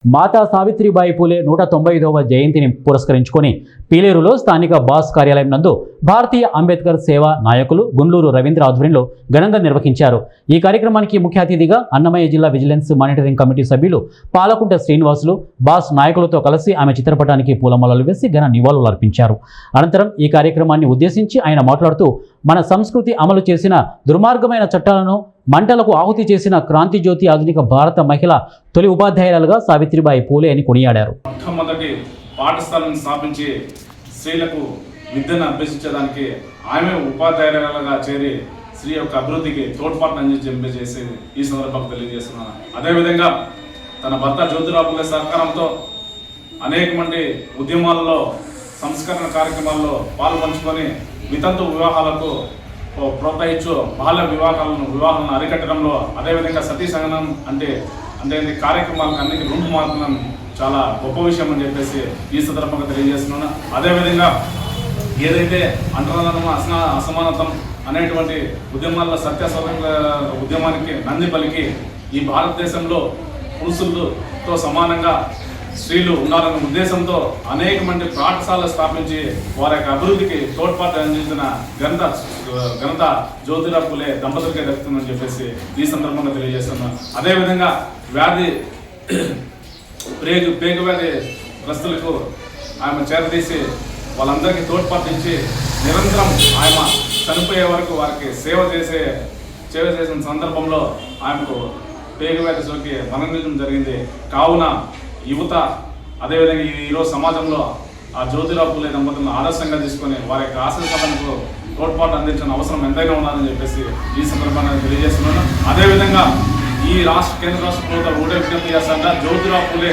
మాతా సావిత్రిబాయి పూలే 195వ జయంతిని పురస్కరించుకొని పీలేరులో స్థానిక బాస్ కార్యాలయం నందు భారతీయ అంబేద్కర్ సేవా నాయకులు గుండ్లూరు రవీంద్ర ఆధ్వర్యంలో ఘనంగా నిర్వహించారు। ఈ కార్యక్రమానికి ముఖ్య అతిథిగా అన్నమయ్య జిల్లా విజిలెన్స్ మానిటరింగ్ కమిటీ సభ్యులు పాలకుంట శ్రీనివాసులు బాస్ నాయకులతో కలిసి ఆమె చిత్రపటానికి పూలమాలలు వేసి ఘన నివాళులు అర్పించారు। అనంతరం ఈ కార్యక్రమాన్ని ఉద్దేశించి ఆయన మాట్లాడుతూ మన సంస్కృతి అమలు చేసిన దుర్మార్గమైన చట్టాలను మంటలకు ఆహుతి చేసిన క్రాంతి జ్యోతి ఆధునిక భారత మహిళ తొలి ఉపాధ్యాయురాలుగా సావిత్రిబాయి పూలే అని కొనియాడారు। మొట్టమొదటి పాఠశాలను స్థాపించి స్త్రీలకు విద్యను అభ్యసించడానికి ఆమె ఉపాధ్యాయురాలుగా చేరి స్త్రీ యొక్క అభివృద్ధికి తోడ్పాటును అందించేసి ఈ సందర్భంగా తెలియజేస్తున్నాను। అదేవిధంగా తన భర్త జ్యోతిరావు పూలే సహకారంతో అనేక మంది ఉద్యమాలలో సంస్కరణ కార్యక్రమాల్లో పాల్పంచుకొని వితంతు వివాహాలకు ప్రోత్సహించు బాల్య వివాహాలను అరికట్టడంలో, అదేవిధంగా సతీ సహనం అంటే కార్యక్రమాలకు అన్నిటి రూపు మార్చడం చాలా గొప్ప విషయం అని చెప్పేసి ఈ సందర్భంగా తెలియజేస్తున్నాను। అదేవిధంగా ఏదైతే అంటరానితనం అసమానతం అనేటువంటి ఉద్యమాల్లో సత్యాస్వాతంత్ర ఉద్యమానికి నంది పలికి ఈ భారతదేశంలో పురుషులతో సమానంగా స్త్రీలు ఉన్నారన్న ఉద్దేశంతో అనేక మంది పాఠశాలలు స్థాపించి వారి యొక్క అభివృద్ధికి తోడ్పాటు అందించిన ఘనత జ్యోతిరావు పూలే దంపతులకే దక్కుతుందని చెప్పేసి ఈ సందర్భంగా తెలియజేస్తున్నాను। అదేవిధంగా పేగు వ్యాధి గ్రస్తులకు ఆమె చేరదీసి వాళ్ళందరికీ తోడ్పాటు ఇచ్చి నిరంతరం ఆమె చనిపోయే వరకు వారికి సేవ చేసిన సందర్భంలో ఆమెకు పేగు వ్యాధి సోకి మరణించడం జరిగింది। కావున యువత అదేవిధంగా ఈరోజు సమాజంలో ఆ జ్యోతిరావు పూలే దంపతులను ఆదర్శంగా తీసుకొని వారి యొక్క ఆశీర్వాదాలకు తోడ్పాటు అందించిన అవసరం ఎంతైనా ఉన్నదని చెప్పేసి ఈ సందర్భంగా తెలియజేస్తున్నాను। అదేవిధంగా ఈ కేంద్ర రాష్ట్ర ప్రభుత్వం విజ్ఞప్తి చేస్తాక జ్యోతిరావు పూలే